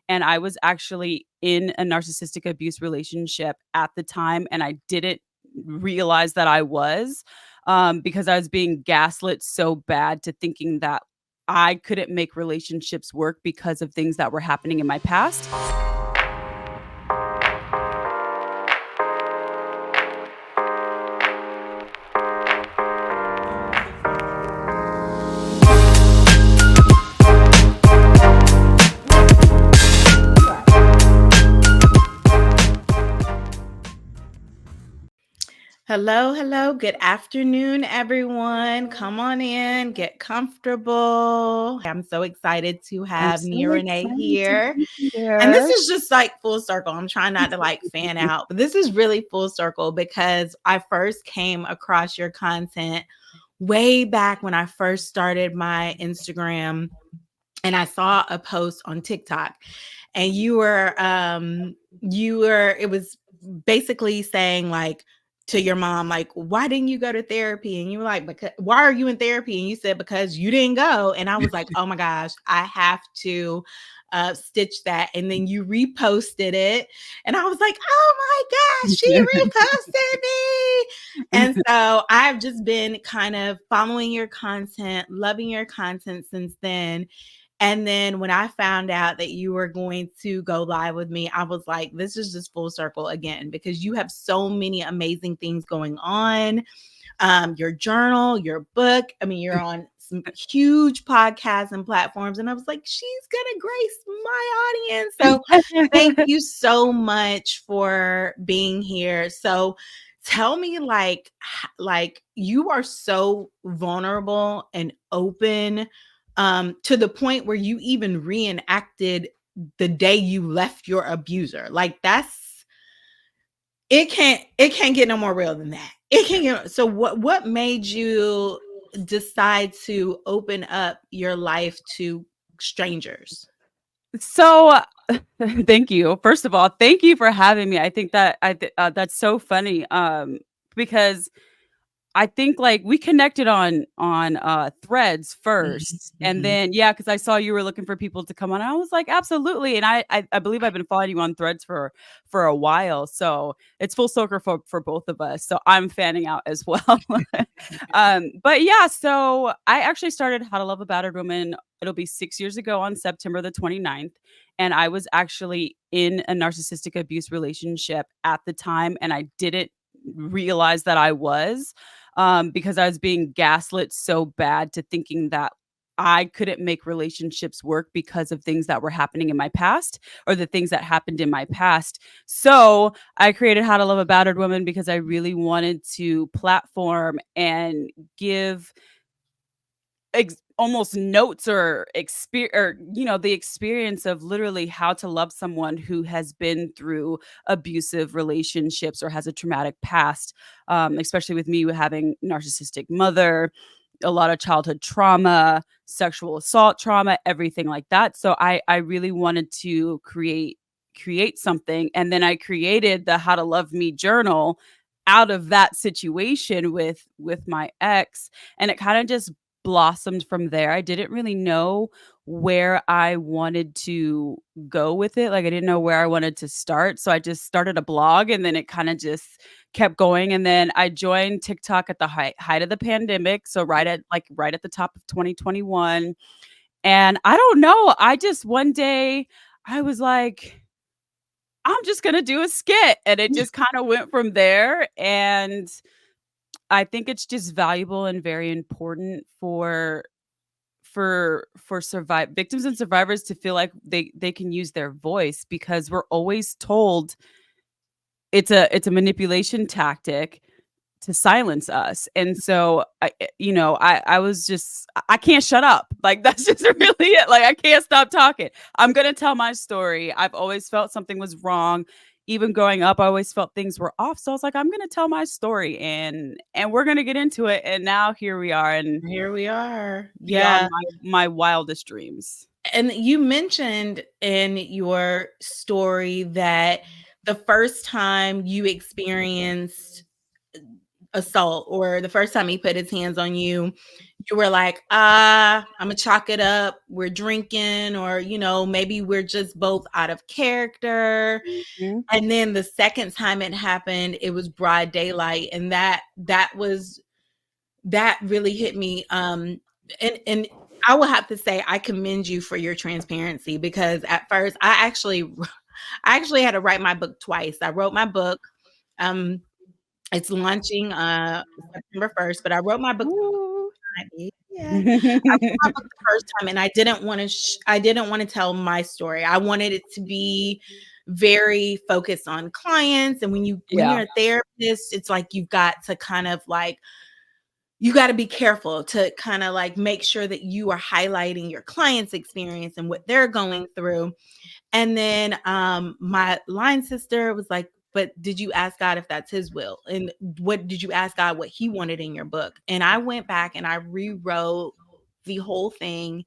and I was actually in a narcissistic abuse relationship at the time, and I didn't realize that I was, because I was being gaslit so bad to thinking that I couldn't make relationships work because of things that were happening in my past. Hello, hello. Good afternoon, everyone. Come on in, get comfortable. I'm so excited to I'm have Nia so Renee excited to here. be And this here. is just like full circle. I'm trying not to like fan out, but this is really full circle because I first came across your content way back when I first started my Instagram, and I saw a post on TikTok, and it was basically saying like to your mom, like, why didn't you go to therapy? And you were like, because why are you in therapy? And you said, because you didn't go. And I was like, oh my gosh, I have to stitch that. And then you reposted it. And I was like, oh my gosh, she reposted me. And so I've just been kind of following your content, loving your content since then. And then when I found out that you were going to go live with me, I was like, this is just full circle again, because you have so many amazing things going on. Your journal, your book. I mean, you're on some huge podcasts and platforms. And I was like, she's going to grace my audience. So thank you so much for being here. So tell me, like you are so vulnerable and open, to the point where you even reenacted the day you left your abuser. Like it can't get no more real than that. It can't get, so what made you decide to open up your life to strangers? So, thank you. First of all, thank you for having me. I think that that's so funny, because I think, like, we connected on Threads first, and Mhm. then yeah, because I saw you were looking for people to come on. I was like, absolutely, and I believe I've been following you on Threads for a while, so it's full circle for both of us. So I'm fanning out as well. But yeah, so I actually started How to Love a Battered Woman. It'll be 6 years ago on September the 29th. And I was actually in a narcissistic abuse relationship at the time, and I didn't realize that I was, because I was being gaslit so bad to thinking that I couldn't make relationships work because of things that were happening in my past, or the things that happened in my past. So I created How to Love a Battered Woman because I really wanted to platform and give almost notes or experience, or the experience of literally how to love someone who has been through abusive relationships or has a traumatic past, especially with me having narcissistic mother, a lot of childhood trauma, sexual assault trauma, everything like that. So I really wanted to create something, and then I created the How to Love Me journal out of that situation with my ex, and it kind of just blossomed from there. I didn't really know where I wanted to go with it. Like, I didn't know where I wanted to start. So I just started a blog, and then it kind of just kept going. And then I joined TikTok at the height of the pandemic. So right at the top of 2021. And I don't know. I just one day I was like, I'm just gonna do a skit. And it just kind of went from there. And I think it's just valuable and very important for survive victims and survivors to feel like they can use their voice, because we're always told it's a manipulation tactic to silence us. And so I was just I can't shut up. Like, that's just really it. Like, I can't stop talking. I'm going to tell my story. I've always felt something was wrong. Even growing up, I always felt things were off. So I was like, I'm going to tell my story, and we're going to get into it. And now here we are, and Here we are. beyond Yeah. my wildest dreams. And you mentioned in your story that the first time you experienced assault, or the first time he put his hands on you, you were like, I'm gonna chalk it up. We're drinking, or, maybe we're just both out of character. Mhm. And then the second time it happened, it was broad daylight. And that really hit me. And I will have to say, I commend you for your transparency, because at first I actually had to write my book twice. I wrote my book. Um, it's launching September 1st, but I wrote my book Ooh. yeah. I wrote my book the first time, and I didn't want to tell my story. I wanted it to be very focused on clients. And when Yeah. you're a therapist, it's like you've got to kind of like you got to be careful to kind of like make sure that you are highlighting your client's experience and what they're going through. And then my line sister was like, but did you ask God if that's his will? And what did you ask God what he wanted in your book? And I went back and I rewrote the whole thing,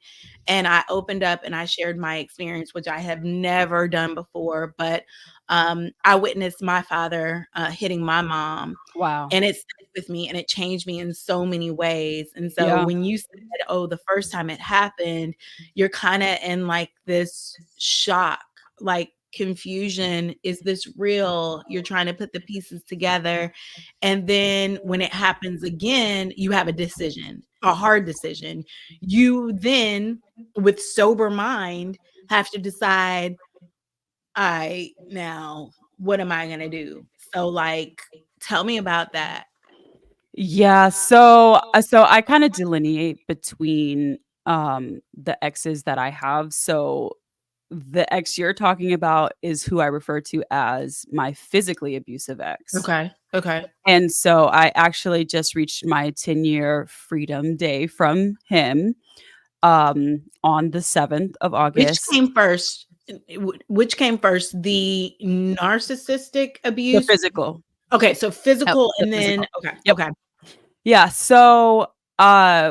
and I opened up and I shared my experience, which I have never done before. But I witnessed my father hitting my mom, Wow. and it stayed with me, and it changed me in so many ways. And so Yeah. when you said, oh, the first time it happened, you're kind of in like this shock, like confusion. Is this real? You're trying to put the pieces together. And then when it happens again, you have a decision, a hard decision. You then, with sober mind, have to decide, I now, what am I going to do? So, like, tell me about that. Yeah, so I kinda delineate between, the exes that I have. So, the ex you're talking about is who I refer to as my physically abusive ex. Okay. Okay. And so I actually just reached my 10-year freedom day from him, on the 7th of Which August. came first? Which came first? The narcissistic The abuse? physical. Okay, so Yep, physical, the and then physical. okay, Yep. okay. Yeah, so,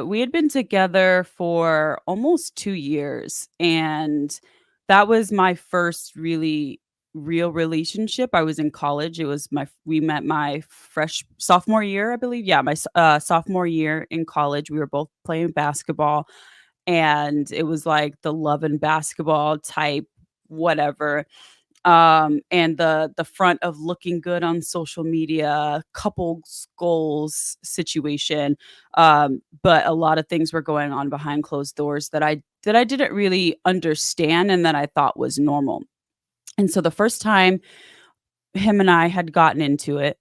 we had been together for almost 2 years, and that was my first really real relationship. I was in college. It was my we met my fresh sophomore year, I believe. Yeah, my sophomore year in college. We were both playing basketball, and it was like the love and basketball type whatever, and the front of looking good on social media, couples goals situation. But a lot of things were going on behind closed doors that I didn't really understand and that I thought was normal. And so the first time him and I had gotten into it,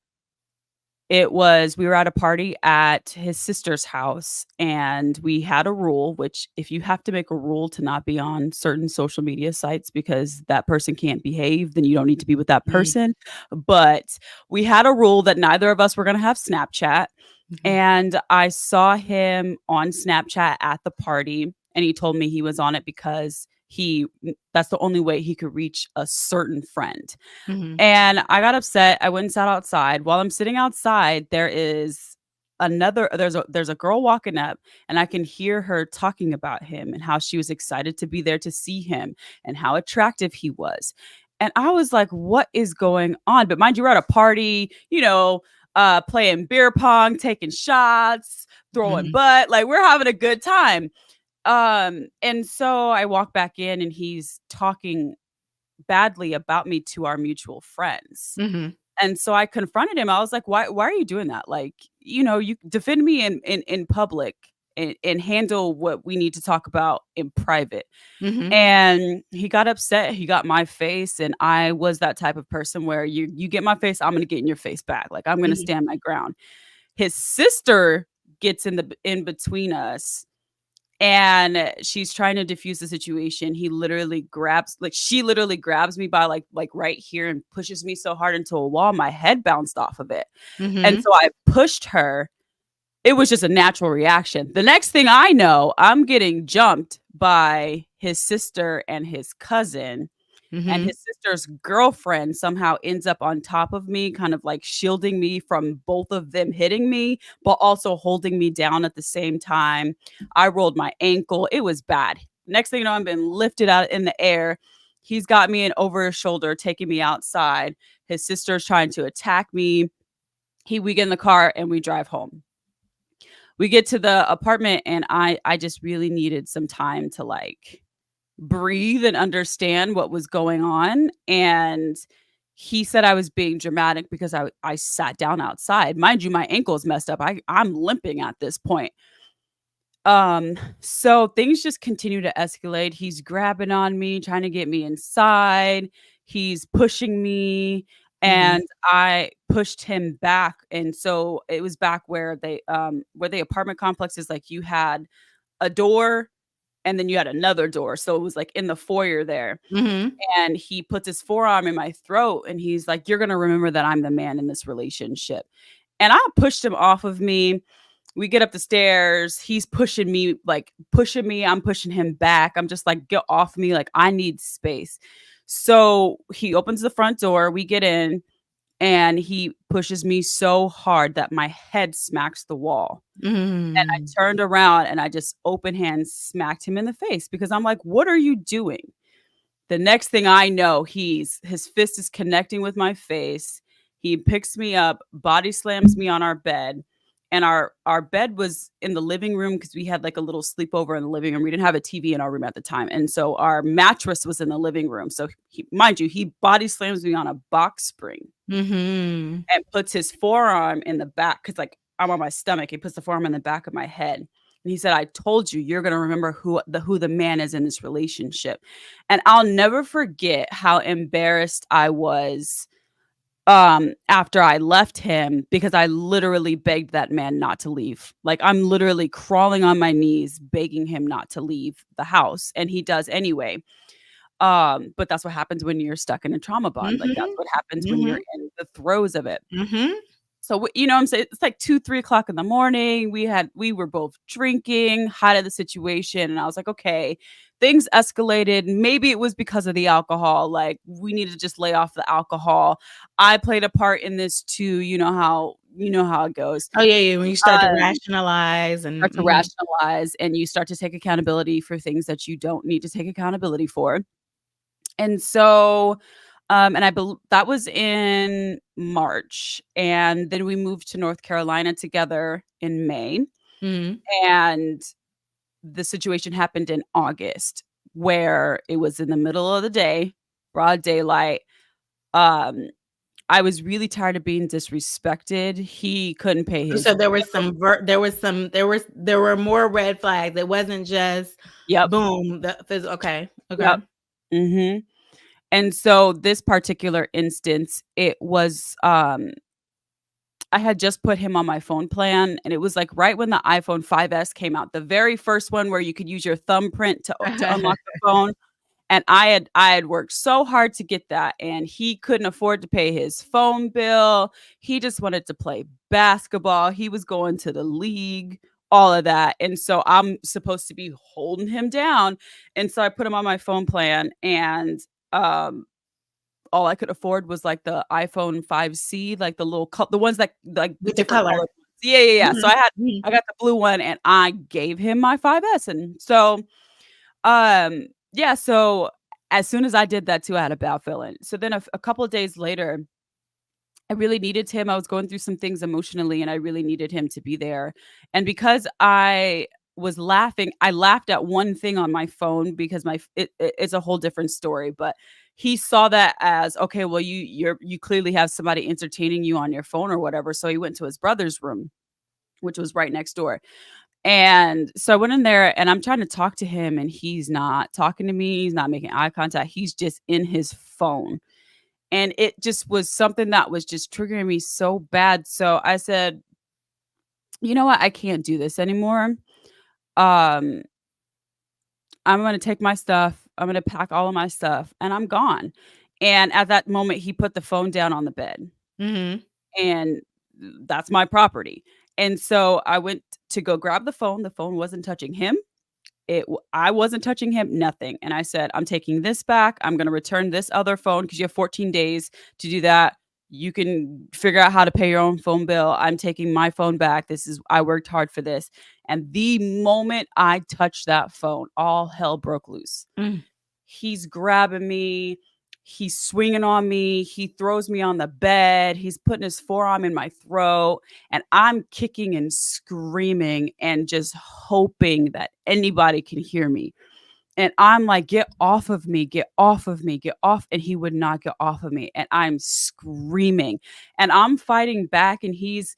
it was we were at a party at his sister's house, and we had a rule, which if you have to make a rule to not be on certain social media sites because that person can't behave, then you don't need to be with that Mhm, person. But we had a rule that neither of us were gonna have Snapchat, mhm, and I saw him on Snapchat at the party, and he told me he was on it because that's the only way he could reach a certain friend. mhm, And I got upset. I went and sat outside. While I'm sitting outside, there's a girl walking up, and I can hear her talking about him and how she was excited to be there to see him and how attractive he was. And I was like, what is going on? But mind you, we're at a party, playing beer pong, taking shots, throwing mhm, butt, like we're having a good time. And so I walk back in, and he's talking badly about me to our mutual friends. mhm, And so I confronted him. I was like, why are you doing that? Like, you defend me in public, and handle what we need to talk about in private. mhm, And he got upset. He got my face, and I was that type of person where you get my face, I'm going to get in your face back. Like, I'm going to mhm, stand my ground. His sister gets in between us, and she's trying to diffuse the situation. She literally grabs me by like right here and pushes me so hard into a wall, my head bounced off of it. And mhm, so I pushed her. It was just a natural reaction. The next thing I know, I'm getting jumped by his sister and his cousin, and mhm, his sister's girlfriend somehow ends up on top of me, kind of like shielding me from both of them hitting me, but also holding me down at the same time. I rolled my ankle. It was bad. Next thing you know, I'm being lifted out in the air. He's got me in over his shoulder, taking me outside. His sister's trying to attack me. We get in the car and we drive home. We get to the apartment and I just really needed some time to like breathe and understand what was going on. And he said I was being dramatic because I sat down outside. Mind you, my ankle's messed up. I'm limping at this point. So things just continue to escalate. He's grabbing on me, trying to get me inside. He's pushing me Mhm. and I pushed him back. And so it was back where the apartment complex is like you had a door and then you had another door. So it was like in the foyer there. Mhm. And he puts his forearm in my throat and he's like, "You're gonna remember that I'm the man in this relationship." And I pushed him off of me. We get up the stairs. He's pushing me. I'm pushing him back. I'm just like, "Get off me. Like, I need space." So he opens the front door. We get in and he pushes me so hard that my head smacks the wall. And I Mhm. turned around and I just open hand smacked him in the face because I'm like, "What are you doing?" The next thing I know, his fist is connecting with my face. He picks me up, body slams me on our bed, and our bed was in the living room because we had like a little sleepover in the living room. We didn't have a TV in our room at the time, and so our mattress was in the living room. So mind you, he body slams me on a box spring Mhm. and puts his forearm in the back because like I'm on my stomach. He puts the forearm in the back of my head. And he said, "I told you, you're gonna remember who the man is in this relationship." And I'll never forget how embarrassed I was after I left him because I literally begged that man not to leave. Like I'm literally crawling on my knees begging him not to leave the house and he does anyway. But that's what happens when you're stuck in a trauma bond. Like that's Mhm. what happens when you're Mhm. in the throes of it. Mhm. So, you know what I'm saying? It's like 2, 3 o'clock in the morning. We were both drinking, hot of the situation. And I was like, okay, things escalated. Maybe it was because of the alcohol. Like, we need to just lay off the alcohol. I played a part in this too. You know how it goes. Oh, yeah, yeah, when you start to Um, rationalize and Start to mhm. rationalize and you start to take accountability for things that you don't need to take accountability for. And so, and I bel that was in March, and then we moved to North Carolina together in May, Mhm. and the situation happened in August, where it was in the middle of the day, broad daylight. Um, I was really tired of being disrespected. He couldn't pay his So there was bill. there were more red flags. It wasn't just Yep, boom, okay, yep, okay. mhm, and so this particular instance, it was, I had just put him on my phone plan, and it was, like, right when the iPhone 5S came out, the very first one where you could use your thumbprint to unlock the phone, and I had worked so hard to get that, and he couldn't afford to pay his phone bill. He just wanted to play basketball. He was going to the league, all of that, and so I'm supposed to be holding him down, and so I put him on my phone plan, and, um all I could afford was, like, the iPhone 5C, like, the ones that like, the With the different color. colored ones. Yeah, yeah, yeah. So Mhm. Mhm. I got the blue one, and I gave him my 5S, and so, yeah, so as soon as I did that too, I had a bad feeling. So then a couple of days later, I really needed him. I was going through some things emotionally, and I really needed him to be there. And because I was laughing, I laughed at one thing on my phone because it's a whole different story. But he saw that as okay. Well, you clearly have somebody entertaining you on your phone or whatever. So he went to his brother's room, which was right next door. And so I went in there and I'm trying to talk to him, and he's not talking to me. He's not making eye contact. He's just in his phone. And it just was something that was just triggering me so bad. So I said, "You know what? I can't do this anymore. Um, I'm gonna take my stuff. I'm gonna pack all of my stuff, and I'm gone." And at that moment, he put the phone down on the bed, Mhm. and that's my property. And so I went to go grab the phone. The phone wasn't touching him. I wasn't touching him, nothing. And I said, "I'm taking this back. I'm gonna return this other phone because you have 14 days to do that. You can figure out how to pay your own phone bill. I'm taking my phone back. I worked hard for this." And the moment I touched that phone, all hell broke loose. Mm. He's grabbing me. He's swinging on me. He throws me on the bed. He's putting his forearm in my throat. And I'm kicking and screaming and just hoping that anybody can hear me. And I'm like, get off of me, get off of me, get off. And he would not get off of me. And I'm screaming and I'm fighting back. And he's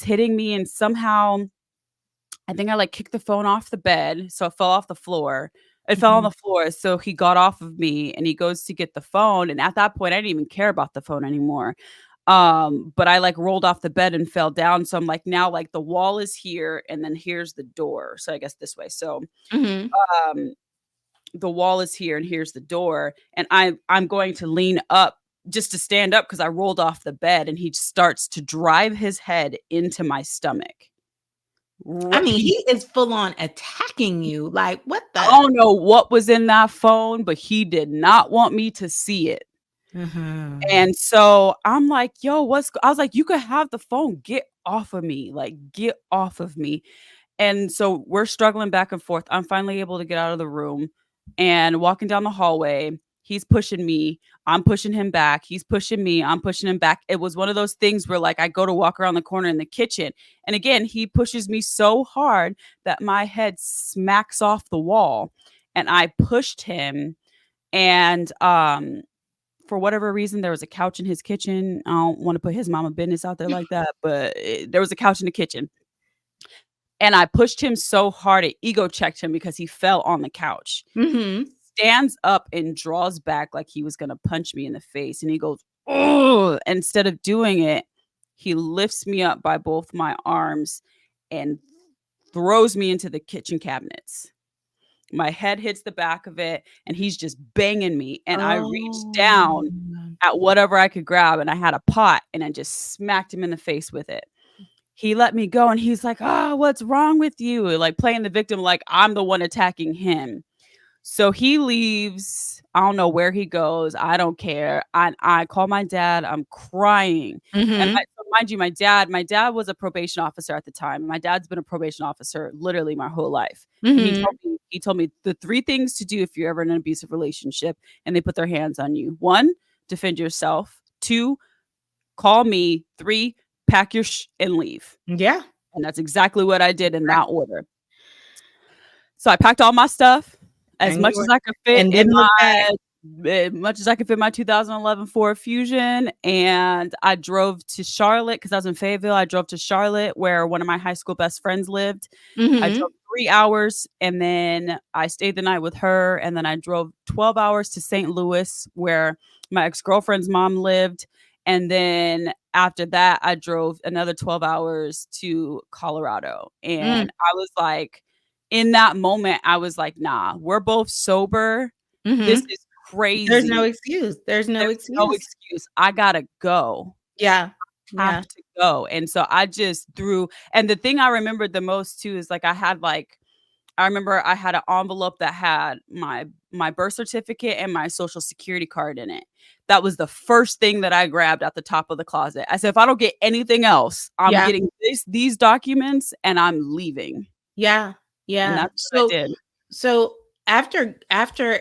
hitting me. And somehow I think I like kicked the phone off the bed. So it fell off the floor. It fell on Mhm. the floor. So he got off of me and he goes to get the phone. And at that point, I didn't even care about the phone anymore. But I like rolled off the bed and fell down. So I'm like, now like the wall is here and then here's the door. So I guess this way. So Mhm. um the wall is here and here's the door. And I'm going to lean up just to stand up because I rolled off the bed and he starts to drive his head into my stomach. I mean, He he is full on attacking you. Like, what I the? don't know what was in that phone, but he did not want me to see it. Mhm. And so I'm like, "Yo, I was like, "You could have the phone. Get off of me. Like, get off of me." And so we're struggling back and forth. I'm finally able to get out of the room and walking down the hallway. He's pushing me. I'm pushing him back. He's pushing me. I'm pushing him back. It was one of those things where, like, I go to walk around the corner in the kitchen. And again, he pushes me so hard that my head smacks off the wall. And I pushed him. And for whatever reason, there was a couch in his kitchen. I don't want to put his mama business out there like that, but there was a couch in the kitchen. And I pushed him so hard, it ego checked him because he fell on the couch. Mhm. Stands up and draws back like he was gonna punch me in the face, and he goes, "Oh!" Instead of doing it, he lifts me up by both my arms and throws me into the kitchen cabinets. My head hits the back of it, and he's just banging me, and I reached Oh. down at whatever I could grab, and I had a pot, and I just smacked him in the face with it. He let me go and he's like, "Oh, what's wrong with you?" Like playing the victim like I'm the one attacking him. So he leaves. I don't know where he goes. I don't care. I call my dad. I'm crying. And Mhm. so mind you, my dad was a probation officer at the time. My dad's been a probation officer literally my whole life. And Mhm. he told me the three things to do if you're ever in an abusive relationship and they put their hands on you. One, defend yourself. Two, call me. Three, pack your and leave. Yeah. And that's exactly what I did in Right. that order. So I packed all my stuff as And you much were as I could fit and in didn't look back. as much as I could fit in my 2011 Ford Fusion, and I drove to Charlotte because I was in Fayetteville. I drove to Charlotte where one of my high school best friends lived. I Mhm. drove 3 hours, and then I stayed the night with her, and then I drove 12 hours to St. Louis where my ex-girlfriend's mom lived, and then after that, I drove another 12 hours to Colorado, Mm. and I was like in that moment, I was like, "Nah, we're both sober. This Mhm. is There's no crazy. excuse. There's no There's no excuse. excuse. I gotta go. Yeah. Have Yeah. to go." And so I just threw and the thing I remembered the most too is, like, I remember I had an envelope that had my birth certificate and my Social Security card in it. That was the first thing that I grabbed at the top of the closet. I said, "If I don't get anything else, I'm Yeah. getting these documents and I'm leaving." Yeah. And Yeah. that's what I did. So after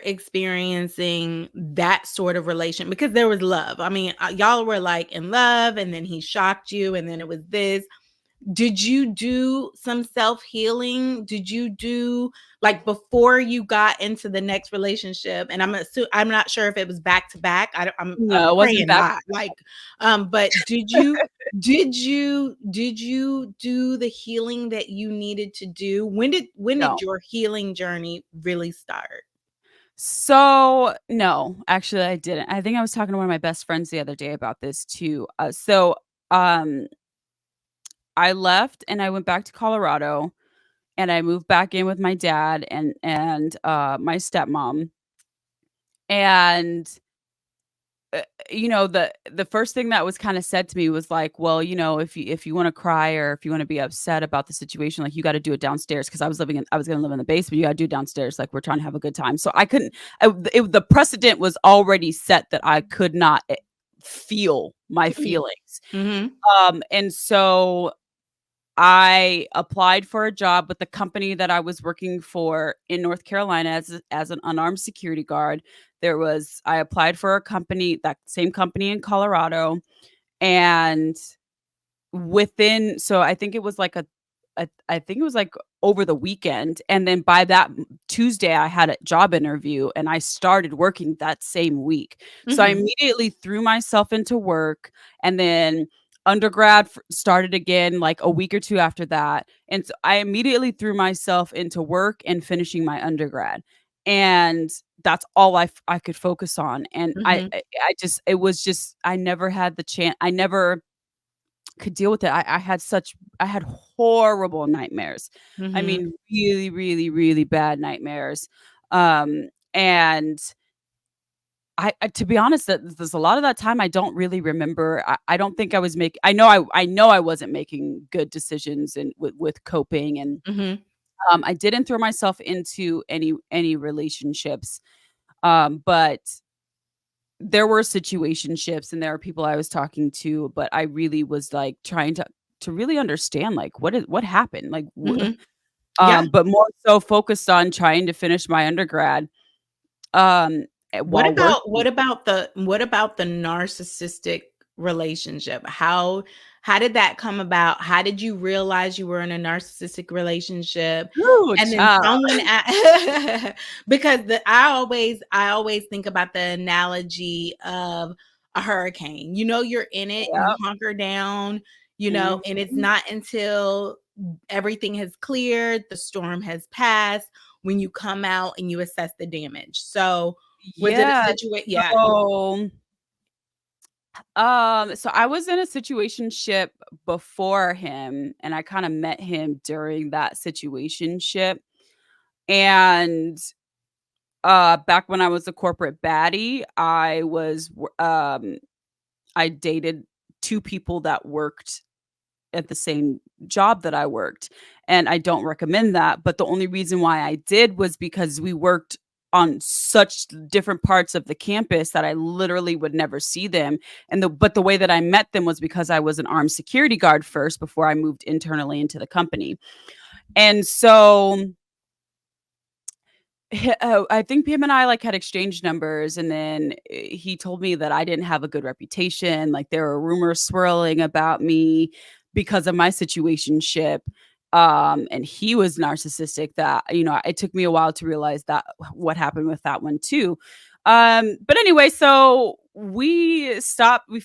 experiencing that sort of relation, because there was love. I mean, y'all were like in love, and then he shocked you, and then it was this. Did you do some self-healing? Did you do like before you got into the next relationship? And I'm not sure if it was back to back. I'm No, it wasn't praying back not. Like, but did you do the healing that you needed to do? When did no. your healing journey really start? So, no, actually I didn't. I think I was talking to one of my best friends the other day about this too. Um, I left and I went back to Colorado and I moved back in with my dad and my stepmom. And the first thing that was kind of said to me was like, well, if you want to cry or if you want to be upset about the situation, like you got to do it downstairs because I was going to live in the basement. You got to do it downstairs, like we're trying to have a good time. So I couldn't. The precedent was already set that I could not feel my Mhm. feelings. Mhm. And so I applied for a job with the company that I was working for in North Carolina as an unarmed security guard. I applied for a company, that same company in Colorado, and I think it was like I think it was like over the weekend, and then by that Tuesday I had a job interview and I started working that same week. So I Mhm. immediately threw myself into work, and then undergrad started again like a week or two after that. And so I immediately threw myself into work and finishing my undergrad. And that's all I could focus on. And Mhm. I just it was just I never had the chance. I never could deal with it. I had horrible nightmares. I Mhm. mean, really, really, really bad nightmares. And to be honest, that there's a lot of that time I don't really remember. I don't think I was making. I know I wasn't making good decisions and with coping, and Mhm. I didn't throw myself into any relationships. But there were situationships and there are people I was talking to, but I really was, like, trying to really understand, like, what happened? Like, Mhm. Yeah. but more so focused on trying to finish my undergrad, What while about working. what about the narcissistic relationship? How did that come about? How did you realize you were in a narcissistic relationship? Ooh, And then child. someone because I always think about the analogy of a hurricane. You're in it, you Yep. hunker down, and it's Mhm. not until everything has cleared, the storm has passed, when you come out and you assess the damage. So, was it a Yeah, situation? Yeah. so, so I was in a situationship before him, and I kinda met him during that situationship, and back when I was a corporate baddie, I dated 2 people that worked at the same job that I worked, and I don't recommend that, but the only reason why I did was because we worked on such different parts of the campus that I literally would never see them, but the way that I met them was because I was an armed security guard first before I moved internally into the company. And so I think him and I, like, had exchanged numbers, and then, he told me that I didn't have a good reputation, like, there were rumors swirling about me because of my situationship, and he was narcissistic. That, it took me a while to realize that what happened with that one too. But anyway, so we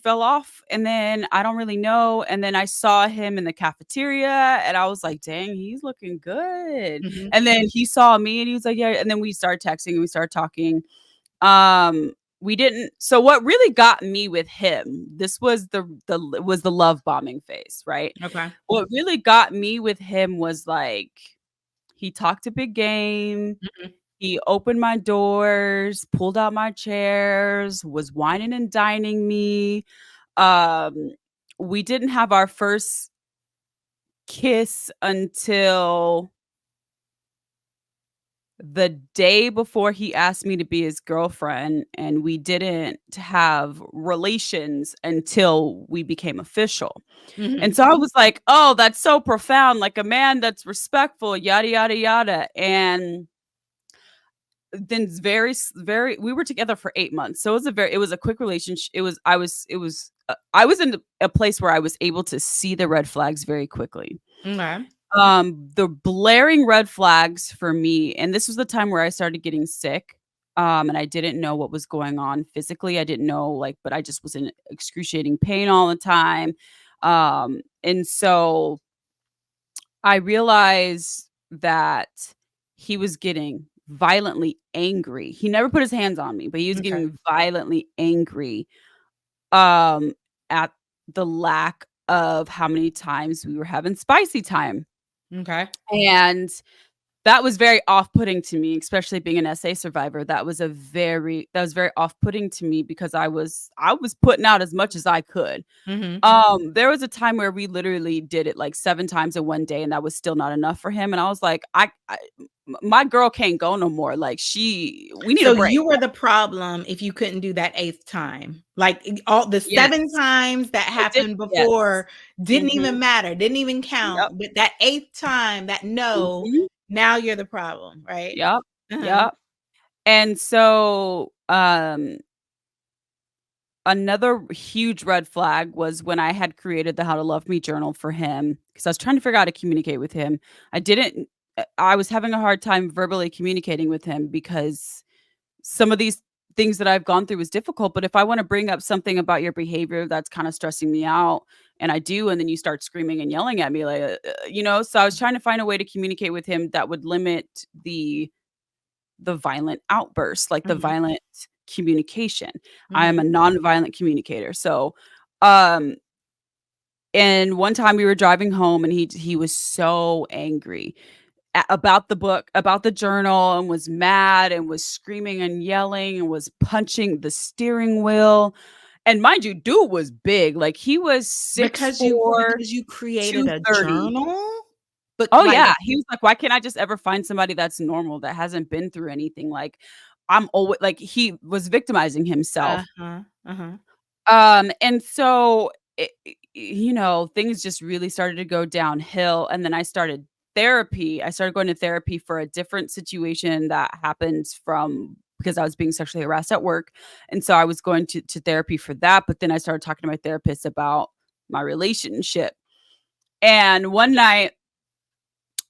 fell off, and then I don't really know, and then I saw him in the cafeteria, and I was like, "Dang, he's looking good." Mhm. And then he saw me and he was like, "Yeah," and then we started texting and we started talking. Um, we didn't so what really got me with him, this was the love bombing phase, right? Okay. What really got me with him was, like, he talked a big game, Mhm. he opened my doors, pulled out my chairs, was wining and dining me. Um, we didn't have our first kiss until the day before he asked me to be his girlfriend, and we didn't have relations until we became official. Mhm. And so I was like, "Oh, that's so profound, like a man that's respectful, yada yada yada." And then very we were together for 8 months. So it was a quick relationship. I was in a place where I was able to see the red flags very quickly. Okay. The blaring red flags for me, and this was the time where I started getting sick, and I didn't know what was going on physically. I didn't know, like, but I just was in excruciating pain all the time. And so I realized that he was getting violently angry. He never put his hands on me, but he was Okay. getting violently angry, um, at the lack of how many times we were having spicy time. Okay. And That was very off-putting to me, especially being an SA survivor. That was very off-putting to me because I was putting out as much as I could. Mhm. There was a time where we literally did it like 7 times in one day, and that was still not enough for him, and I was like, My girl can't go no more, like, we need a So break." you were the problem if you couldn't do that 8th time. Like, all the 7 Yes. times that It did happened yes. before didn't Mhm. even matter, didn't even count, Yep. but that 8th time, that no, Mhm. now you're the problem, right? Yep. Uh-huh. Yep. And so, another huge red flag was when I had created the How to Love Me journal for him because I was trying to figure out how to communicate with him. I didn't I was having a hard time verbally communicating with him because some of these things that I've gone through was difficult, but if I wanna bring up something about your behavior that's kinda stressing me out, and I do, and then you start screaming and yelling at me like, so I was trying to find a way to communicate with him that would limit the violent outbursts, like the Mhm. violent communication. I am a Mhm. nonviolent communicator. So, um, and one time we were driving home and he was so angry about the book, about the journal, and was mad and was screaming and yelling and was punching the steering wheel. And mind you, dude was big. Like he was Because you 6'4", because you created a 230. journal? But, Oh, like yeah. He was like, "Why can't I just ever find somebody that's normal, that hasn't been through anything?" Like, I'm always like, he was victimizing himself. uh-huh, uh-huh. And so, things just really started to go downhill, and then I started therapy. I started going to therapy for a different situation that happened from because I was being sexually harassed at work, and so I was going to therapy for that, but then I started talking to my therapist about my relationship. And one night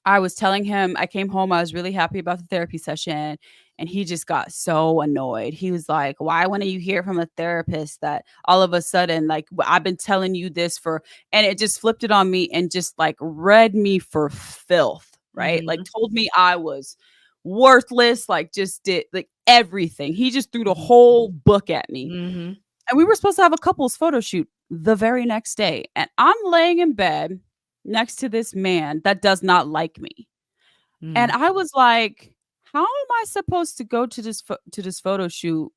I was telling him I came home, I was really happy about the therapy session, and he just got so annoyed. He was like, "Why wouldn't you hear from a therapist that all of a sudden, like, I've been telling you this for," and it just flipped it on me and just, like, read me for filth, right? Like, Mhm, told me I was worthless, like, just did, like, everything. He just threw the mhm, whole book at me. mhm, And we were supposed to have a couple's photo shoot the very next day, and I'm laying in bed next to this man that does not like me. And mm. I was like, "How am I supposed to go to this photo shoot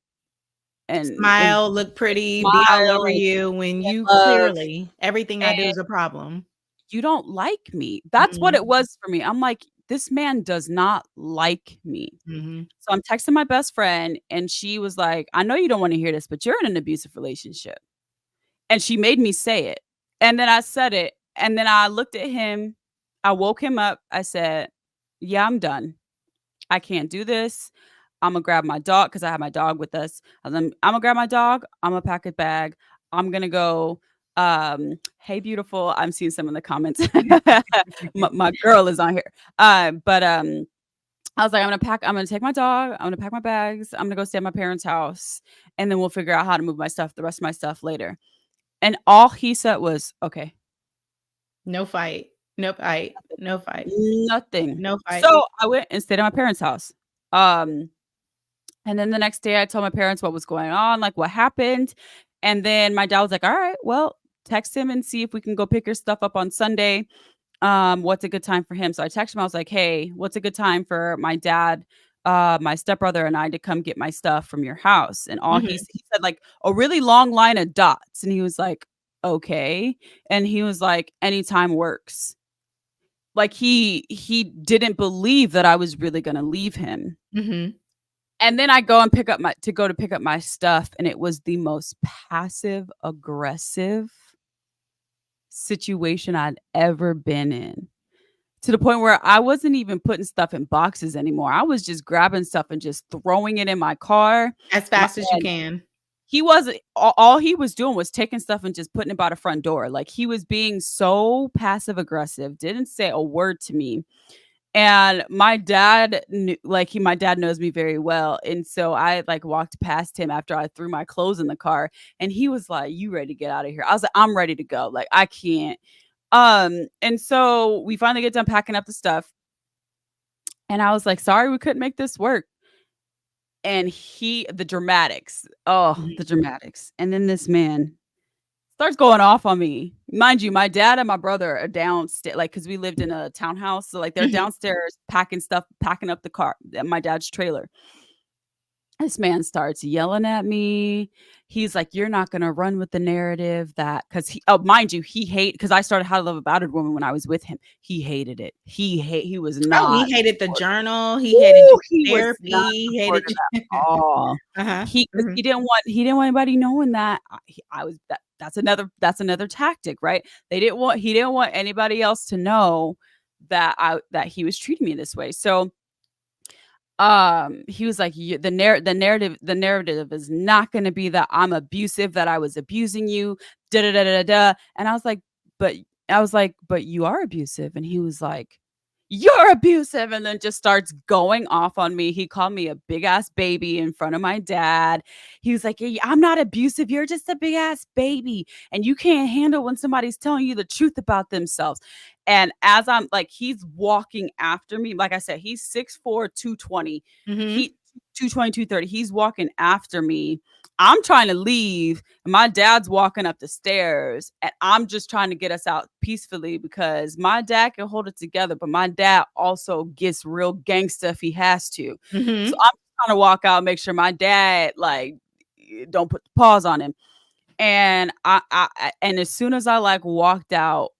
and Smile, look pretty, be all smile over and you when and you love, clearly everything I do and is a problem. you don't like me?" That's what Mhm, it was for me. I'm like, "This man does not like me." mhm, So I'm texting my best friend, and she was like, "I know you don't wanna hear this, but you're in an abusive relationship." And she made me say it. And then I said it, and then I looked at him, I woke him up, I said, "Yeah, I'm done. I can't do this. Imma grab my dog because I have my dog with us. And then Imma grab my dog, Imma pack a bag, I'm gonna go." Hey, beautiful, I'm seeing some in the comments. My girl is on here. I was like, I'm gonna take my dog, I'm gonna pack my bags, I'm gonna go stay at my parents' house, and then we'll figure out how to move the rest of my stuff later." And all he said was, "Okay." no fight, no fight, no fight, Nothing. no fight. So, I went and stayed at my parents' house. Um, and then the next day, I told my parents what was going on, like, what happened, and then my dad was like, "Alright, well, text him and see if we can go pick your stuff up on Sunday. What's a good time for him?" So I texted him, I was like, "Hey, what's a good time for my dad, my stepbrother, and I to come get my stuff from your house?" And all Mhm, he said, like, a really long line of dots, and he was like, "Okay." And he was like, "Anytime works." Like, he didn't believe that I was really gonna leave him. mhm. And then I go and pick up my stuff, and it was the most passive aggressive situation I'd ever been in. To the point where I wasn't even putting stuff in boxes anymore. I was just grabbing stuff and just throwing it in my car. As My fast as you and can. he wasn't all he was doing was taking stuff and just putting it by the front door. Like, he was being so passive aggressive, didn't say a word to me. And my dad knows me very well, and so I, like, walked past him after I threw my clothes in the car, and he was like, "You ready to get out of here?" I was like, "I'm ready to go, like, I can't." And so we finally get done packing up the stuff, and I was like, "Sorry, we couldn't make this work." And the dramatics, oh, Mhm. the dramatics. And then this man Starts going off on me. Mind you, my dad and my brother are downstairs, like, because we lived in a townhouse. So, like, they're Mhm. downstairs packing stuff, packing up the car, my dad's trailer. This man starts yelling at me. He's like, "You're not gonna run with the narrative that," because he, oh, mind you, he hate because I started How to Love a Battered Woman when I was with him. He hated it. He was Oh, not he hated the supportive. journal, he hated Woo! your He was not therapy, he hated supportive at all. Uh-huh. He 'Cause Mhm. he didn't want anybody knowing that I was that's another tactic, right? He didn't want anybody else to know that he was treating me this way. So, he was like, "You the narrative is not gonna be that I'm abusive, that I was abusing you, da da da da da." And "But," "But you are abusive." And he was like, "You're abusive," and then just starts going off on me. He called me a big ass baby in front of my dad. He was like, "Hey, I'm not abusive. You're just a big ass baby, and you can't handle when somebody's telling you the truth about themselves." And as I'm like, he's walking after me. Like I said, he's 6'4", 220. Mhm. He 220, 230. He's walking after me. I'm trying to leave. And my dad's walking up the stairs, and I'm just trying to get us out peacefully because my dad can hold it together, but my dad also gets real gangsta if he has to. So Mhm. I'm trying to walk out, make sure my dad like don't put the paws on him. And and as soon as I like walked out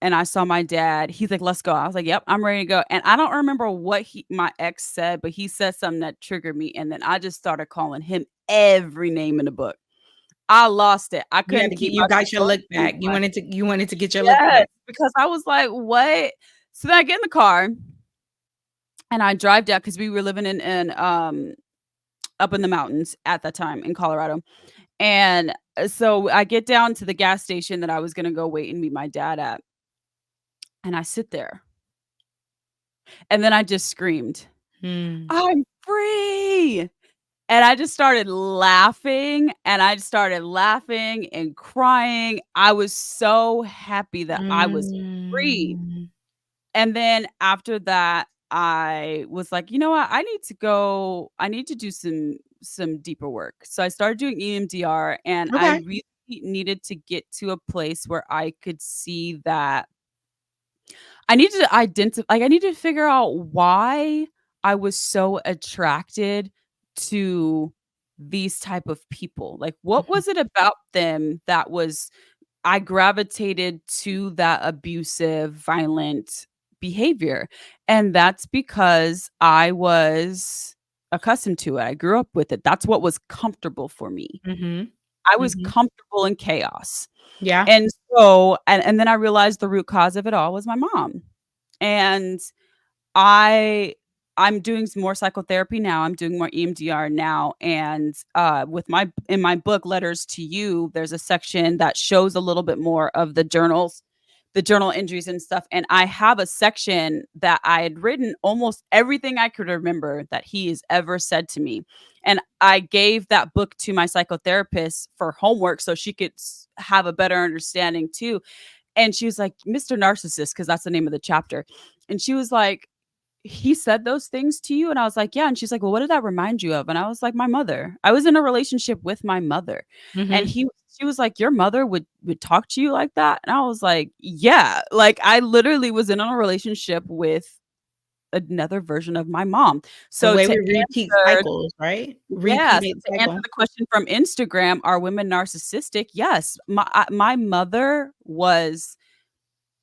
and I saw my dad, he's like, "Let's go." I was like, "Yep, I'm ready to go." And I don't remember what my ex said, but he said something that triggered me, and then I just started calling him every name in the book. I lost it. I You had couldn't to get keep my you got your look composure back. anymore. You wanted to get your look Yes, back. because I was like, "What?" So then I get in the car and I drive down because we were living in up in the mountains at that time in Colorado. And so I get down to the gas station that I was gonna go wait and meet my dad at, and I sit there, and then I just screamed, Mm. "I'm free!" And I just started laughing, and I just started laughing and crying. I was so happy that I was free. Mm. And then after that, I was like, "You know what? I need to do some deeper work." So I started doing EMDR, and I Okay. really needed to get to a place where I could see that I needed to identify like, I needed to figure out why I was so attracted to these type of people. Like, what Mhm. was it about them that was I gravitated to that abusive, violent behavior? And that's because I was accustomed to it. I grew up with it. That's what was comfortable for me. Mhm. I was Mhm. comfortable in chaos. Yeah. And so and then I realized the root cause of it all was my mom. And I I'm doing some more psychotherapy now. I'm doing more EMDR now, and, with my in my book, Letters to You, there's a section that shows a little bit more of the journal entries and stuff, and I have a section that I had written almost everything I could remember that he has ever said to me, and I gave that book to my psychotherapist for homework so she could have a better understanding too, and she was like, "Mr. Narcissist," because that's the name of the chapter, and she was like, "He said those things to you?" And I was like, "Yeah." And she's like, "Well, what did that remind you of?" And I was like, "My mother." I was in a relationship with my mother. And Mhm. she was like, "Your mother would talk to you like that?" And I was like, "Yeah." Like, I literally was in a relationship with another version of my mom. The So way to we repeat answer cycles, right? yeah, so Repeated to answer cycle. the question from Instagram, are women narcissistic? Yes. My mother was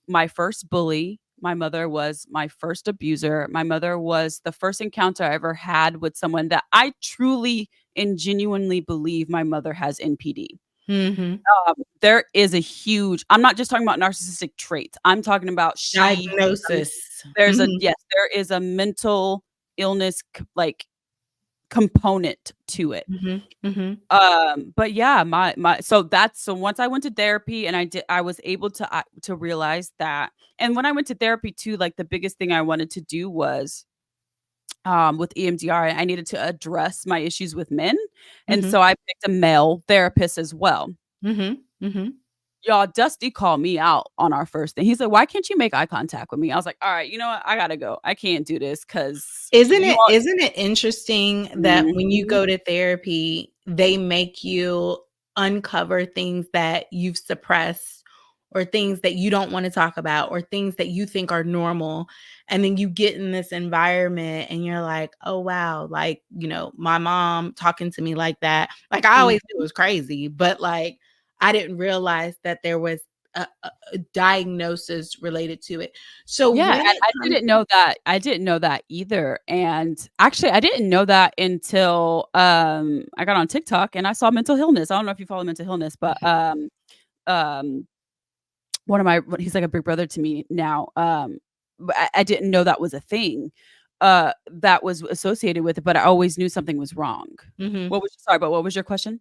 my first bully. My mother was my first abuser. My mother was the first encounter I ever had with someone that I truly and genuinely believe my mother has NPD. Mhm. There is a huge I'm not just talking about narcissistic traits. I'm talking about Diagnosis. there's a Mhm. yes, there is a mental illness like component to it. Mhm. Mhm. But yeah, my so that's so once I went to therapy and I was able to realize that. And when I went to therapy too, like the biggest thing I wanted to do was with EMDR, I needed to address my issues with men. And Mhm. so I picked a male therapist as well. Mhm. Mhm. Y'all, Dusty called me out on our first thing. He's like, "Why can't you make eye contact with me?" I was like, "All right, you know what? I gotta go. I can't do this because you all." Isn't it interesting that when you Mhm. go to therapy, they make you uncover things that you've suppressed or things that you don't want to talk about or things that you think are normal. And then you get in this environment and you're like, oh, wow, like, my mom talking to me like that. Like I Mhm. always knew it was crazy, but like I didn't realize that there was a diagnosis related to it. So Yeah, when and it I comes, didn't know that. I didn't know that either, and actually, I didn't know that until, I got on TikTok and I saw mental illness. I don't know if you follow mental illness, but, um, one of my he's like a big brother to me now, but I didn't know that was a thing, that was associated with it, but I always knew something was wrong. Mhm. What was sorry, but what was your question?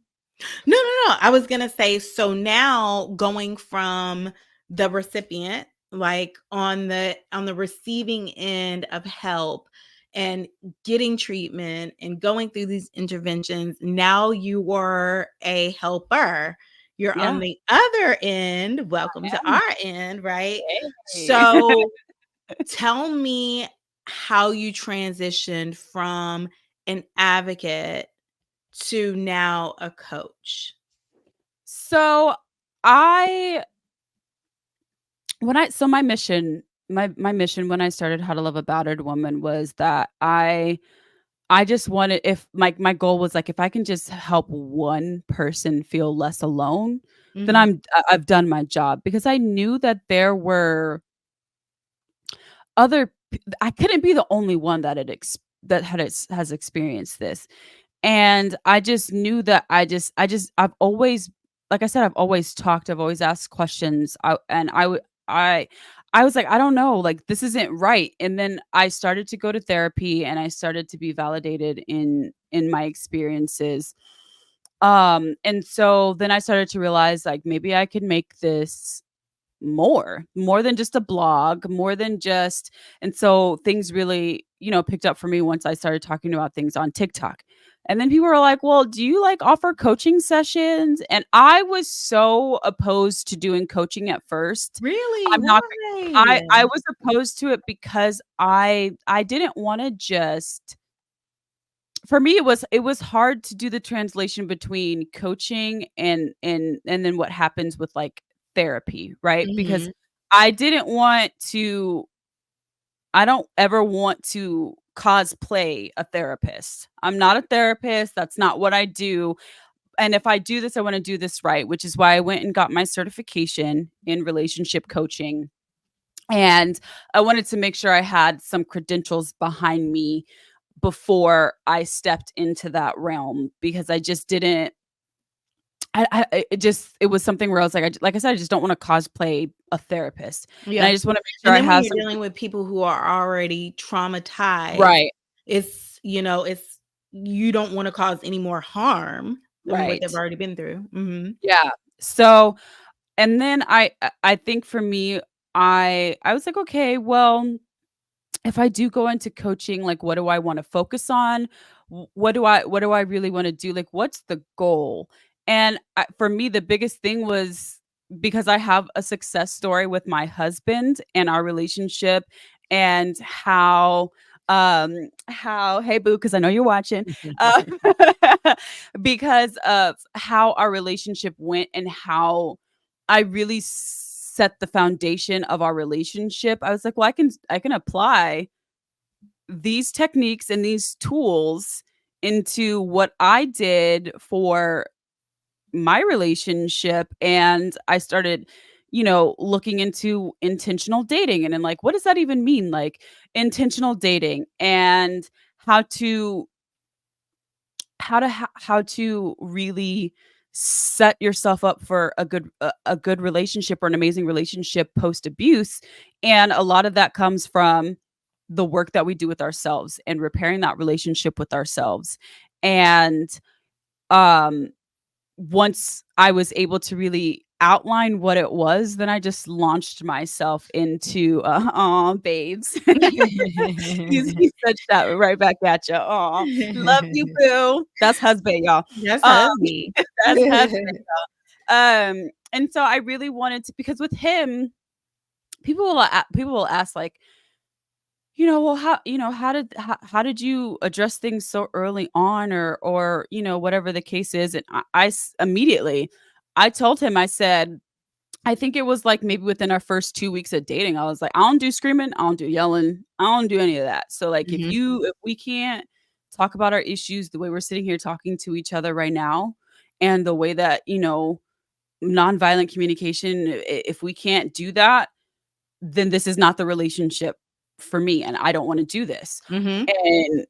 No, no, no. I was gonna say, so now going from the recipient, like on the receiving end of help and getting treatment and going through these interventions, now you were a helper. You're on Yeah, the other end. Welcome to I our end, right? Hey. So tell me how you transitioned from an advocate to now a coach. So, I when I so my mission when I started How to Love a Battered Woman was that I just wanted if my goal was, like, if I can just help one person feel less alone, then Mhm, I've done my job because I knew that there were other p I couldn't be the only one that that has experienced this. And I just knew that I've always like I said, I've always talked, I've always asked questions, and I was like, "I don't know, like, this isn't right." And then I started to go to therapy, and I started to be validated in my experiences. And so then I started to realize, like, maybe I could make this more than just a blog, more than just and so things really, picked up for me once I started talking about things on TikTok. And then people were like, "Well, do you like offer coaching sessions?" And I was so opposed to doing coaching at first. really? I'm not Why? I was opposed to it because I didn't want to just for me it was hard to do the translation between coaching and then what happens with like therapy, right? Because Mhm, I didn't want to I don't ever want to cosplay a therapist. I'm not a therapist, that's not what I do. And if I do this, I want to do this right, which is why I went and got my certification in relationship coaching. And I wanted to make sure I had some credentials behind me before I stepped into that realm because I just didn't it just it was something where I was like, like I said, I just don't wanna cosplay a therapist, and I yeah, just wanna make sure and I then when have you're some dealing with people who are already traumatized, Right, it's you don't wanna cause any more harm than what they've right. already been through. Mhm. Yeah. So, and then I think for me, I was like, "Okay, well, if I do go into coaching, like, what do I wanna focus on? What do I really wanna do? Like, what's the goal?" And for me, the biggest thing was because I have a success story with my husband and our relationship and how hey, boo, because I know you're watching, um, because of how our relationship went and how I really set the foundation of our relationship. I was like, "Well, I can apply these techniques and these tools into what I did for my relationship." And I started, looking into intentional dating and then like, what does that even mean? Like intentional dating and how to how to really set yourself up for a good relationship or an amazing relationship post abuse. And a lot of that comes from the work that we do with ourselves and repairing that relationship with ourselves. And um once I was able to really outline what it was, then I just launched myself into, aw, babes. He said that right back at you. Aw, love you, boo. That's husband, y'all. That's Um, hubby. that's husband. And so I really wanted to because with him, people will ask, like, well, how did you address things so early on, or whatever the case is? And immediately, I told him, I said, I think it was like maybe within our first 2 weeks of dating, I was like, I don't do screaming, I don't do yelling, I don't do any of that. So like, Mhm. if we can't talk about our issues the way we're sitting here talking to each other right now, and the way that nonviolent communication, if we can't do that, then this is not the relationship for me, and I don't wanna do this. Mhm. And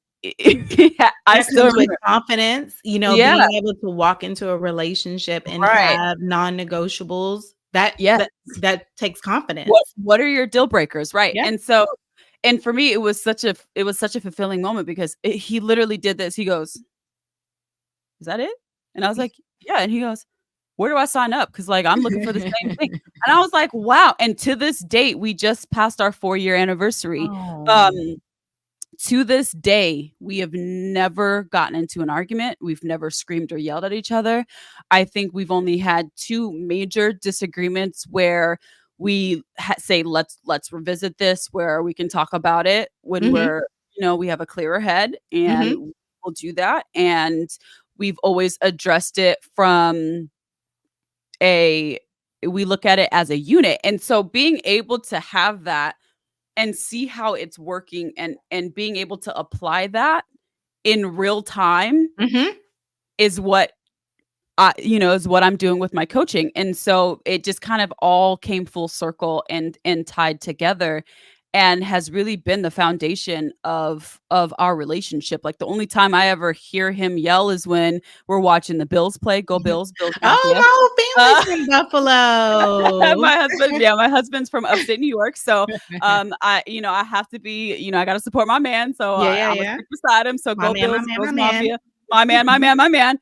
I That still comes with remember. confidence, Yeah, being able to walk into a relationship and right. have non-negotiables. That Yes. that that takes What confidence. what are your deal breakers, right? Yeah. And for me, it was such a fulfilling moment because he literally did this. He goes, "Is that it?" And I was like, "Yeah." And he goes, "Where do I sign up? Because like, I'm looking for the same thing." And I was like, "Wow." And to this date, we just passed our 4-year anniversary. Um Oh. To this day, we have never gotten into an argument. We've never screamed or yelled at each other. I think we've only had 2 major disagreements where we say, let's revisit this, where we can talk about it when Mhm. we have a clearer head, Mhm. and we'll do that. And we've always addressed it from a we look at it as a unit. And so being able to have that and see how it's working, and being able to apply that in real time Mhm. is is what I'm doing with my coaching. And so it just kind of all came full circle and tied together, and has really been the foundation of our relationship. Like, the only time I ever hear him yell is when we're watching the Bills play. Go Bills, Bills Oh, Mafia. my whole Uh, family's from Buffalo. my husband's from upstate New York, so, I have to be, I gotta support my man, so Yeah, yeah, Imma yeah. stick beside him, so My go man, my Bills, man, my Bills man. Mafia. My man, my man, my man.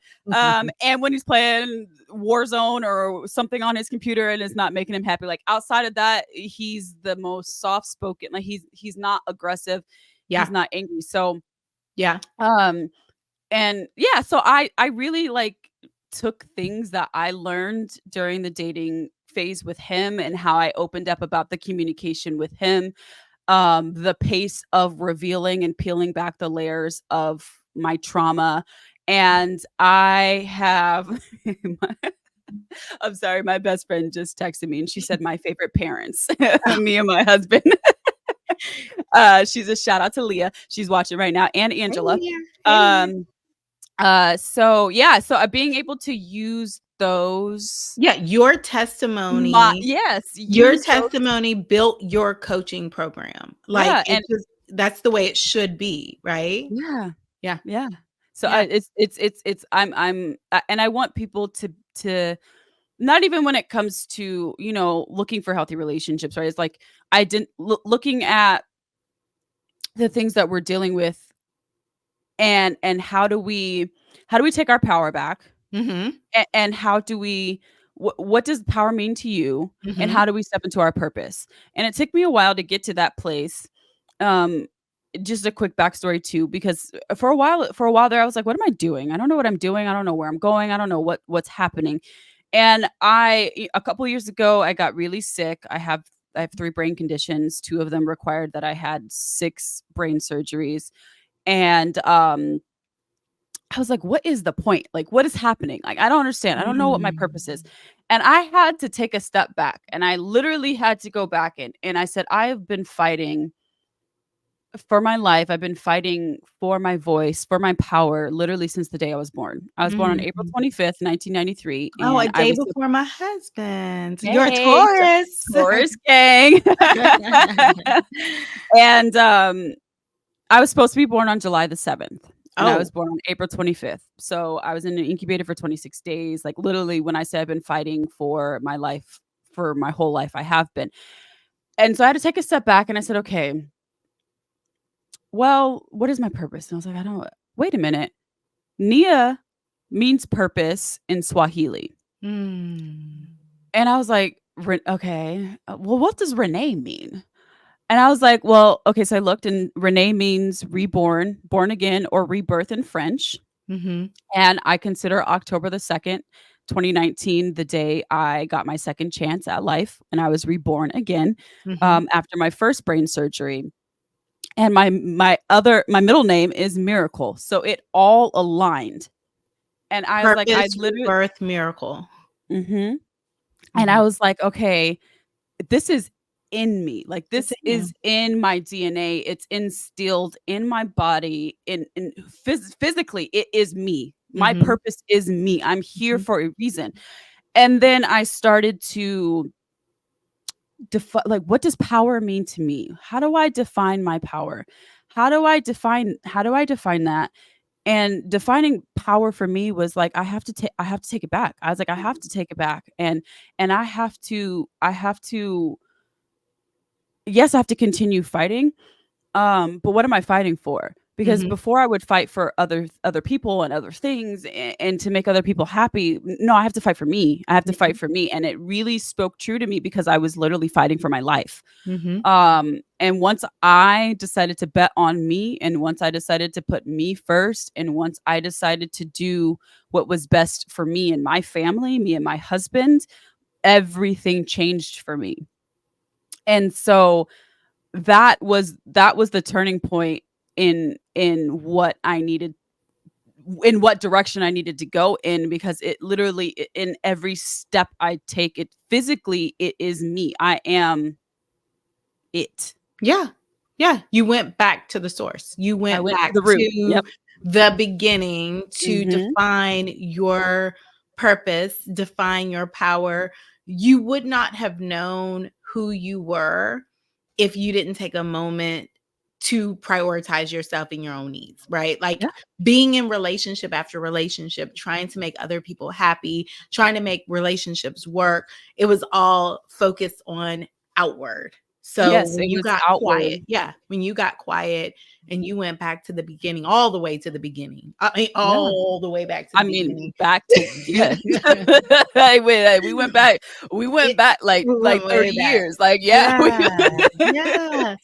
And when he's playing Warzone or something on his computer and it's not making him happy, like, outside of that, he's the most soft-spoken, like, he's not aggressive, he's Yeah, not angry, so, yeah. um and yeah, so I really, like, took things that I learned during the dating phase with him, and how I opened up about the communication with him, the pace of revealing and peeling back the layers of my trauma. And I have I'm sorry, my best friend just texted me and she said my favorite parents, Oh, me and my husband. She's a shout out to Leah. She's watching right now, and hey, Angela. Leah. Hey, Leah. Um so yeah, so being able to use those Yeah, yes, your use those. testimony built your coaching program. Like, Yeah, it and just that's the way it should be, right? yeah, Yeah, yeah. So yeah. and I want people to not even when it comes to, looking for healthy relationships, right? It's like, I didn't looking at the things that we're dealing with, and how do we take our power back, Mhm, and how do we what does power mean to you, and mhm. how do we step into our purpose? And it took me a while to get to that place. um just a quick backstory too, because for a while there, I was like, what am I doing? I don't know what I'm doing, I don't know where I'm going, I don't know what's happening. And a couple years ago, I got really sick. I have 3 brain conditions. 2 of them required that I had 6 brain surgeries. And I was like, what is the point? Like, what is happening? Like, I don't understand. I don't know what my purpose is. Mm. And I had to take a step back, and I literally had to go back and I said, I have been fighting for my life. I've been fighting for my voice, for my power, literally since the day I was born. I was born on April Mhm. 25th, 1993, Oh, a and I day was before my husband. You're a hey, Taurus. Taurus gang. And I was supposed to be born on July the 7th, and I was Oh. born on April 25th. So I was in an incubator for 26 days. Like, literally, when I say I've been fighting for my life, for my whole life, I have been. And so I had to take a step back, and I said, okay, well, what is my purpose? And I was like, I don't, wait a minute. Nia means purpose in Swahili. Mm. And I was like, okay, well, what does Renee mean? And I was like, well, okay. So I looked, and Renee means reborn, born again, or rebirth in French. Mhm, And I consider October the 2nd, 2019, the day I got my second chance at life, and I was reborn again, mhm. after my first brain surgery. and my middle name is Miracle. So it all aligned. And I was like, I Purpose, literally rebirth, miracle. mhm. And I Mhm. was like, okay, this is in me. Like It's this in you. is in my DNA. It's instilled in my body. Physically, it is me. My Mhm, purpose is me. I'm here mhm, for a reason. And then I started to like, what does power mean to me? How do I define my power? How do I define that? And defining power for me was like, I have to take it back. I was like, I have to take it back. And I have to yes, I have to continue fighting. But what am I fighting for? Because mhm, before I would fight for other people and other things, and to make other people happy, no, I have to fight for me. I have to fight mhm, for me. And it really spoke true to me because I was literally fighting for my life. mhm. And once I decided to bet on me, and once I decided to put me first, and once I decided to do what was best for me and my family, me and my husband, everything changed for me. And so that was the turning point in what I needed, in what direction I needed to go in, because it literally, in every step I take, it physically, it is me. I am it. Yeah. Yeah. You went back to the source. You I went went to back the root. to Yep. the beginning to Mhm. define your purpose, define your power. You would not have known who you were if you didn't take a moment to prioritize yourself and your own needs, right? Like Yeah. being in relationship after relationship, trying to make other people happy, trying to make relationships work. It was all focused on outward. So Yes, when it you was got quiet, outward. yeah, when you got quiet and you went back to the beginning, all the way to the beginning, I mean, Yeah. all the way back to I the mean, beginning. back to yeah. We went It back like we went 30 way back. years. Like, yeah, we Yeah, yeah.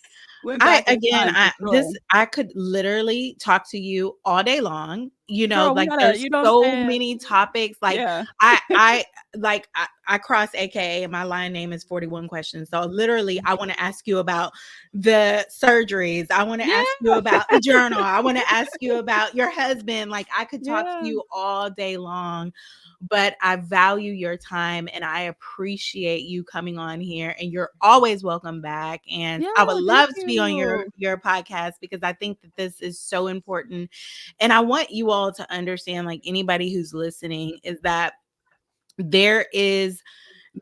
went I back in again, time for sure. I could literally talk to you all day long. You know, Girl, we like gotta, there's you know what I'm so saying? many topics. Like Yeah. I like I cross AKA and my line name is 41 questions. So literally I want to ask you about the surgeries. I want to ask Yeah. you about the journal. I want to ask you about your husband. Like I could talk to Yeah. you all day long, but I value your time and I appreciate you coming on here, and you're always welcome back, and Yeah, I would thank love to be on you. your podcast because I think that this is so important, and I want you all to understand, like anybody who's listening, is that there is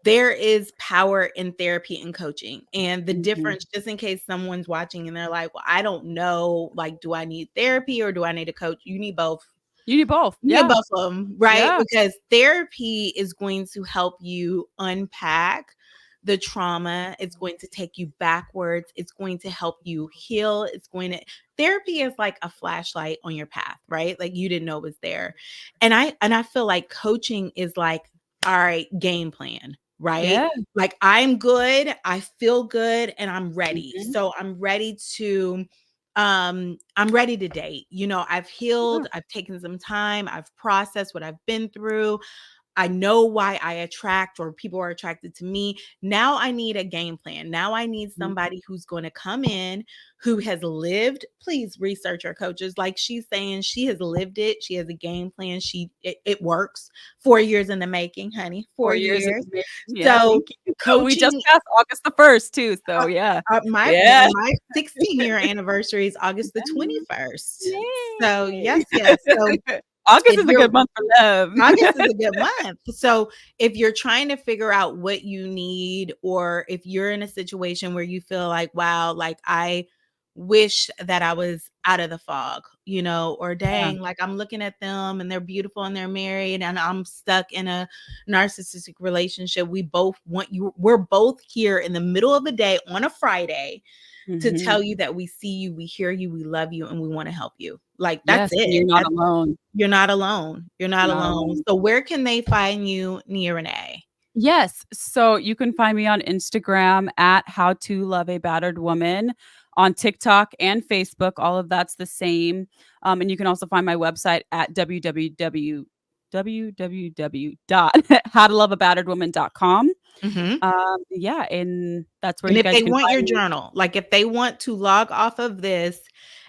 there is power in therapy and coaching, and the Mhm. difference, just in case someone's watching and they're like, well, I don't know, like, do I need therapy or do I need a coach? You need both. You need both. Yeah, Yeah. both of them, right? Yeah. Because therapy is going to help you unpack the trauma. It's going to take you backwards. It's going to help you heal. Therapy is like a flashlight on your path, right? Like you didn't know it was there. And I feel like coaching is like, all right, game plan, right? Yeah. Like I'm good, I feel good, and I'm ready. Mhm. So I'm ready to date. You know, I've Yeah. healed, I've taken some time, I've processed what I've been through. I know why I attract or people are attracted to me. Now I need a game plan. Now I need Mhm. somebody who's going to come in who has lived. Please research our coaches. Like she's saying, she has lived it. She has a game plan. It works. 4 years in the making, honey. 4 4 years in years. the making. Yeah, So thank you. We just coaching, passed August the 1st too, so yeah. my Yeah. my 16-year anniversary is August the Yeah. 21st. So Yay. yes, yes. So August if is a you're good month for them. August is a good month. So if you're trying to figure out what you need, or if you're in a situation where you feel like, wow, like I wish that I was out of the fog, you know, or Yeah. dang, like I'm looking at them and they're beautiful and they're married and I'm stuck in a narcissistic relationship. We're both here in the middle of the day on a Friday to Mhm. tell you that we see you, we hear you, we love you, and we want to help you. Like that's Yes, and it. you're not alone. You're not alone. You're not You're not alone. alone. So where can they find you, Nia Renee? Yes, so you can find me on Instagram at How to Love a Battered Woman, on TikTok and Facebook, all of that's the same, and you can also find my website at www.howtoloveabatteredwoman.com. Mhm. Yeah, and that's where And you if guys they can want your find me. journal, like, if they want to log off of this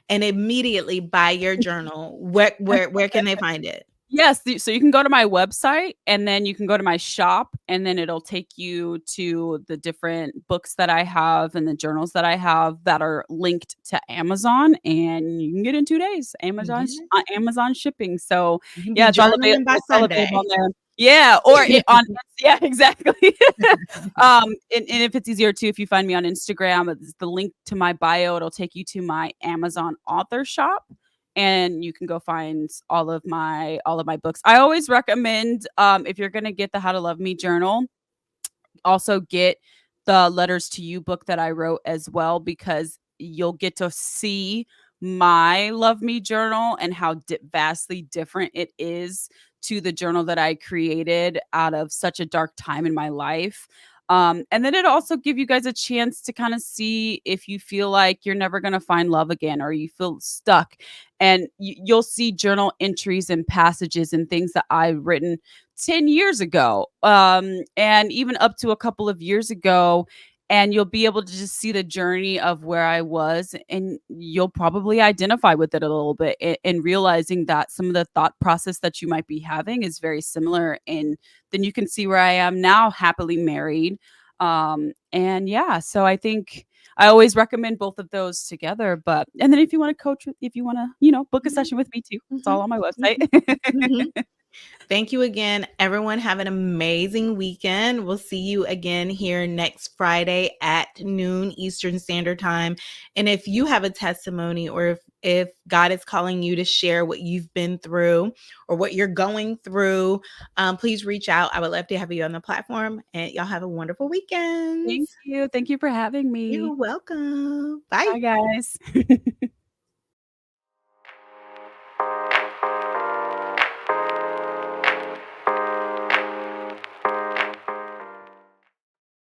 and immediately buy your journal, where can they find it? Yes, so you can go to my website, and then you can go to my shop, and then it'll take you to the different books that I have and the journals that I have that are linked to Amazon, and you can get it in 2 days. Yeah. Amazon shipping, so, You can yeah, be journaling by it's all available Sunday. on there. Yeah, or it on yeah, exactly. And if it's easier too, if you find me on Instagram, it's the link to my bio, it'll take you to my Amazon author shop, and you can go find all of my books. I always recommend, if you're gonna get the How to Love Me journal, also get the Letters to You book that I wrote as well, because you'll get to see my Love Me journal and how vastly different it is to the journal that I created out of such a dark time in my life. And then it also give you guys a chance to kind of see if you feel like you're never going to find love again, or you feel stuck, and you'll see journal entries and passages and things that I've written 10 years ago, and even up to a couple of years ago. And you'll be able to just see the journey of where I was, and you'll probably identify with it a little bit, and realizing that some of the thought process that you might be having is very similar. And then you can see where I am now, happily married. And yeah, so I think I always recommend both of those together. But and then if you want to if you want to, book a Mhm, session with me too, it's mhm, all on my website. mhm, mhm. Thank you again. Everyone, have an amazing weekend. We'll see you again here next Friday at noon Eastern Standard Time. And if you have a testimony, or if God is calling you to share what you've been through or what you're going through, please reach out. I would love to have you on the platform. And y'all have a wonderful weekend. Thank you. Thank you for having You're me. welcome. Bye. Bye, guys.